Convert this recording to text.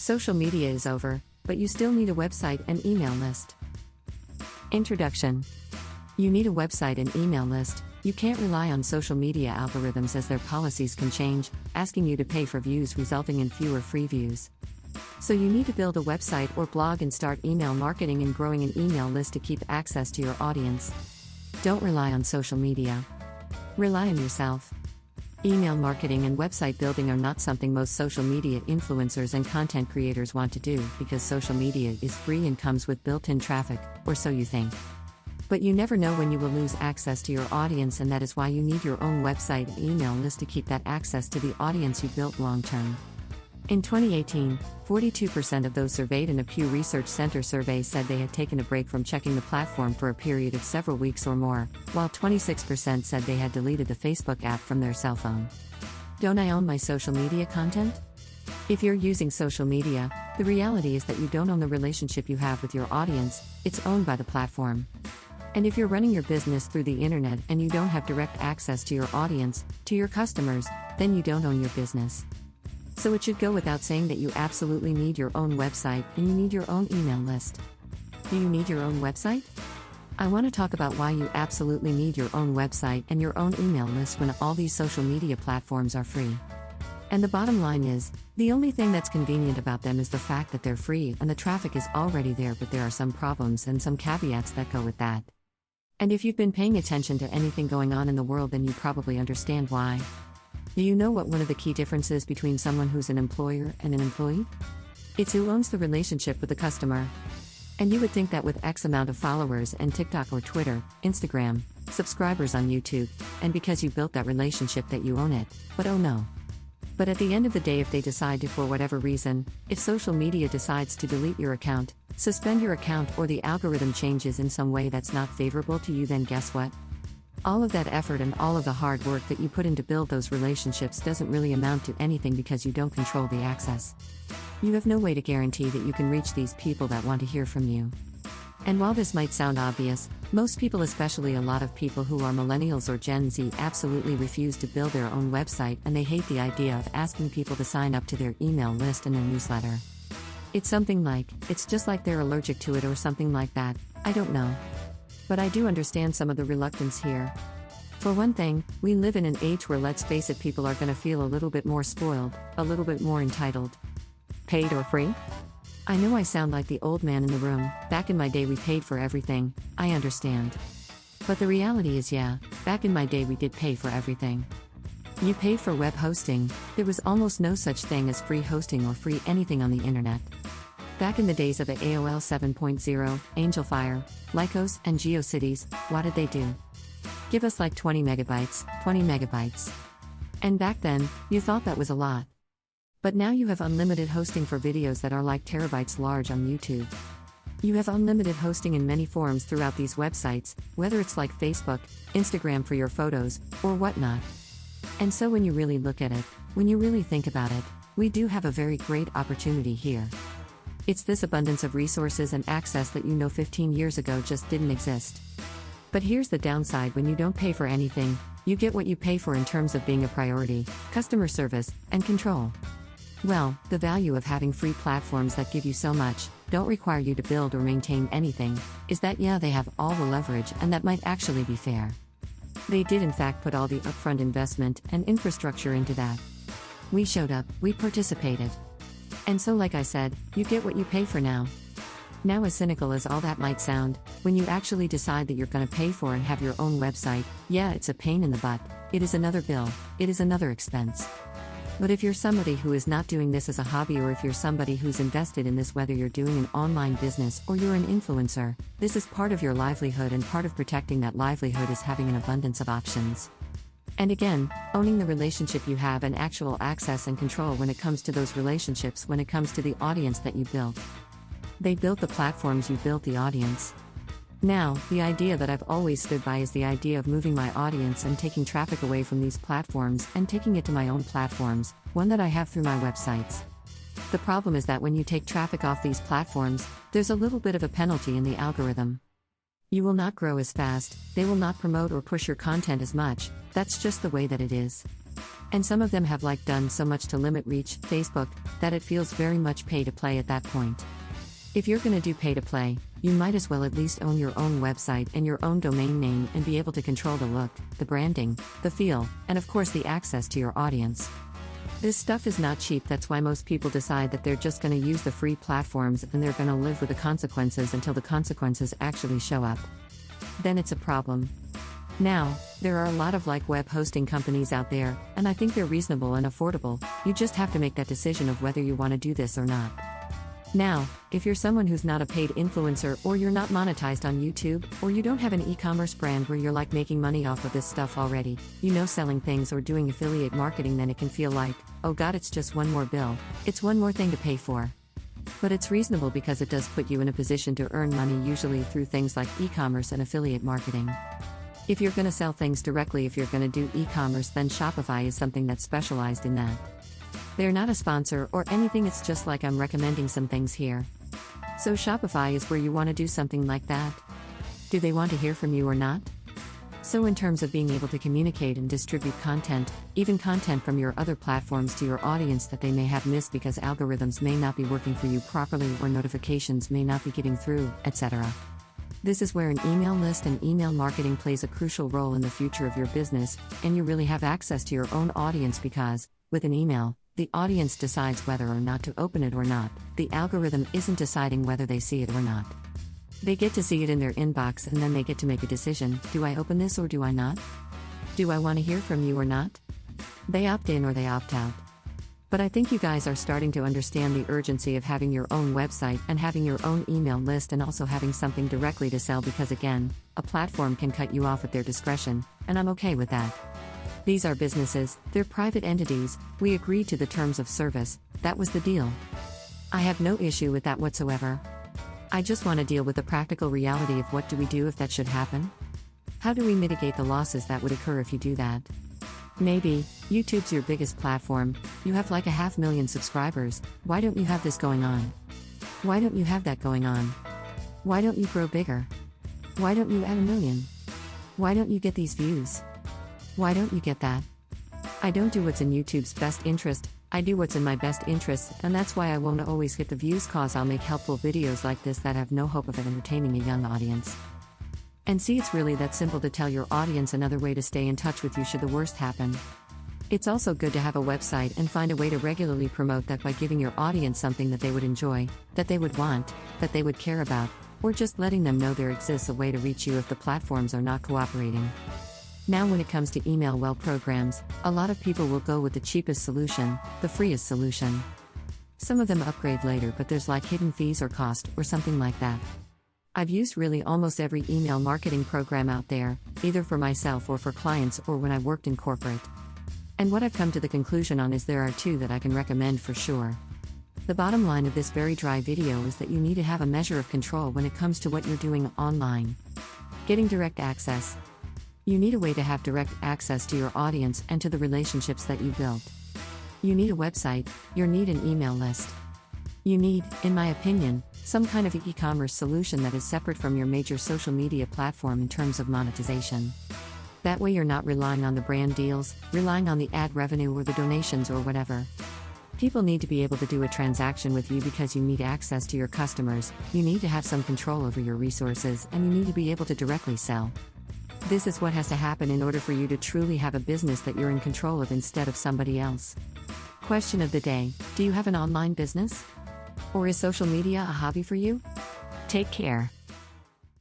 Social media is over, but you still need a website and email list. Introduction. You need a website and email list. You can't rely on social media algorithms as their policies can change, asking you to pay for views resulting in fewer free views. So you need to build a website or blog and start email marketing and growing an email list to keep access to your audience. Don't rely on social media. Rely on yourself. Email marketing and website building are not something most social media influencers and content creators want to do because social media is free and comes with built-in traffic, or so you think. But you never know when you will lose access to your audience, and that is why you need your own website and email list to keep that access to the audience you built long-term. In 2018, 42% of those surveyed in a Pew Research Center survey said they had taken a break from checking the platform for a period of several weeks or more, while 26% said they had deleted the Facebook app from their cell phone. Don't I own my social media content? If you're using social media, the reality is that you don't own the relationship you have with your audience, it's owned by the platform. And if you're running your business through the internet and you don't have direct access to your audience, to your customers, then you don't own your business. So it should go without saying that you absolutely need your own website and you need your own email list. Do you need your own website? I want to talk about why you absolutely need your own website and your own email list when all these social media platforms are free. And the bottom line is, the only thing that's convenient about them is the fact that they're free and the traffic is already there, but there are some problems and some caveats that go with that. And if you've been paying attention to anything going on in the world, then you probably understand why. Do you know what one of the key differences between someone who's an employer and an employee? It's who owns the relationship with the customer. And you would think that with X amount of followers and TikTok or Twitter, Instagram, subscribers on YouTube, and because you built that relationship that you own it, but oh no. But at the end of the day, if they decide to, for whatever reason, if social media decides to delete your account, suspend your account, or the algorithm changes in some way that's not favorable to you, then guess what? All of that effort and all of the hard work that you put in to build those relationships doesn't really amount to anything because you don't control the access. You have no way to guarantee that you can reach these people that want to hear from you. And while this might sound obvious, most people, especially a lot of people who are millennials or Gen Z, absolutely refuse to build their own website, and they hate the idea of asking people to sign up to their email list and their newsletter. It's something like, it's just like they're allergic to it or something like that, I don't know. But I do understand some of the reluctance here. For one thing, we live in an age where, let's face it, people are going to feel a little bit more spoiled, a little bit more entitled. Paid or free? I know I sound like the old man in the room. Back in my day we paid for everything, I understand. But the reality is, yeah, back in my day we did pay for everything. You paid for web hosting. There was almost no such thing as free hosting or free anything on the internet. Back in the days of the AOL 7.0, Angelfire, Lycos, and GeoCities, what did they do? Give us like 20 megabytes. And back then, you thought that was a lot. But now you have unlimited hosting for videos that are like terabytes large on YouTube. You have unlimited hosting in many forums throughout these websites, whether it's like Facebook, Instagram for your photos, or whatnot. And so when you really look at it, when you really think about it, we do have a very great opportunity here. It's this abundance of resources and access that 15 years ago just didn't exist. But here's the downside: when you don't pay for anything, you get what you pay for in terms of being a priority, customer service, and control. Well, the value of having free platforms that give you so much, don't require you to build or maintain anything, is that they have all the leverage, and that might actually be fair. They did in fact put all the upfront investment and infrastructure into that. We showed up, we participated. And so, like I said, you get what you pay for now. Now, as cynical as all that might sound, when you actually decide that you're going to pay for and have your own website, it's a pain in the butt, it is another bill, it is another expense. But if you're somebody who is not doing this as a hobby, or if you're somebody who's invested in this, whether you're doing an online business or you're an influencer, this is part of your livelihood, and part of protecting that livelihood is having an abundance of options. And again, owning the relationship you have and actual access and control when it comes to those relationships, when it comes to the audience that you built. They built the platforms, you built the audience. Now, the idea that I've always stood by is the idea of moving my audience and taking traffic away from these platforms and taking it to my own platforms, one that I have through my websites. The problem is that when you take traffic off these platforms, there's a little bit of a penalty in the algorithm. You will not grow as fast, they will not promote or push your content as much, that's just the way that it is. And some of them have done so much to limit reach, Facebook, that it feels very much pay to play at that point. If you're gonna do pay to play, you might as well at least own your own website and your own domain name and be able to control the look, the branding, the feel, and of course the access to your audience. This stuff is not cheap, that's why most people decide that they're just gonna use the free platforms and they're gonna live with the consequences until the consequences actually show up. Then it's a problem. Now, there are a lot of web hosting companies out there, and I think they're reasonable and affordable. You just have to make that decision of whether you want to do this or not. Now, if you're someone who's not a paid influencer, or you're not monetized on YouTube, or you don't have an e-commerce brand where you're making money off of this stuff already, selling things or doing affiliate marketing, then it can feel like, oh god, it's just one more bill, it's one more thing to pay for. But it's reasonable because it does put you in a position to earn money, usually through things like e-commerce and affiliate marketing. If you're going to sell things directly, if you're going to do e-commerce, then Shopify is something that's specialized in that. They're not a sponsor or anything, it's just I'm recommending some things here. So Shopify is where you want to do something like that. Do they want to hear from you or not? So in terms of being able to communicate and distribute content, even content from your other platforms to your audience that they may have missed because algorithms may not be working for you properly or notifications may not be getting through, etc. This is where an email list and email marketing plays a crucial role in the future of your business, and you really have access to your own audience because, with an email, the audience decides whether or not to open it or not. The algorithm isn't deciding whether they see it or not. They get to see it in their inbox and then they get to make a decision, do I open this or do I not? Do I want to hear from you or not? They opt in or they opt out. But I think you guys are starting to understand the urgency of having your own website and having your own email list and also having something directly to sell because again, a platform can cut you off at their discretion, and I'm okay with that. These are businesses, they're private entities, we agreed to the terms of service, that was the deal. I have no issue with that whatsoever. I just want to deal with the practical reality of what do we do if that should happen? How do we mitigate the losses that would occur if you do that? Maybe, YouTube's your biggest platform, you have 500,000 subscribers, why don't you have this going on? Why don't you have that going on? Why don't you grow bigger? Why don't you add 1 million? Why don't you get these views? Why don't you get that? I don't do what's in YouTube's best interest, I do what's in my best interest, and that's why I won't always hit the views cause I'll make helpful videos like this that have no hope of entertaining a young audience. And see, it's really that simple to tell your audience another way to stay in touch with you should the worst happen. It's also good to have a website and find a way to regularly promote that by giving your audience something that they would enjoy, that they would want, that they would care about, or just letting them know there exists a way to reach you if the platforms are not cooperating. Now when it comes to email programs, a lot of people will go with the cheapest solution, the freest solution. Some of them upgrade later, but there's hidden fees or cost, or something like that. I've used really almost every email marketing program out there, either for myself or for clients or when I worked in corporate. And what I've come to the conclusion on is there are 2 that I can recommend for sure. The bottom line of this very dry video is that you need to have a measure of control when it comes to what you're doing online. Getting direct access. You need a way to have direct access to your audience and to the relationships that you built. You need a website, you need an email list. You need, in my opinion, some kind of e-commerce solution that is separate from your major social media platform in terms of monetization. That way you're not relying on the brand deals, relying on the ad revenue or the donations or whatever. People need to be able to do a transaction with you because you need access to your customers, you need to have some control over your resources, and you need to be able to directly sell. This is what has to happen in order for you to truly have a business that you're in control of instead of somebody else. Question of the day, do you have an online business? Or is social media a hobby for you? Take care.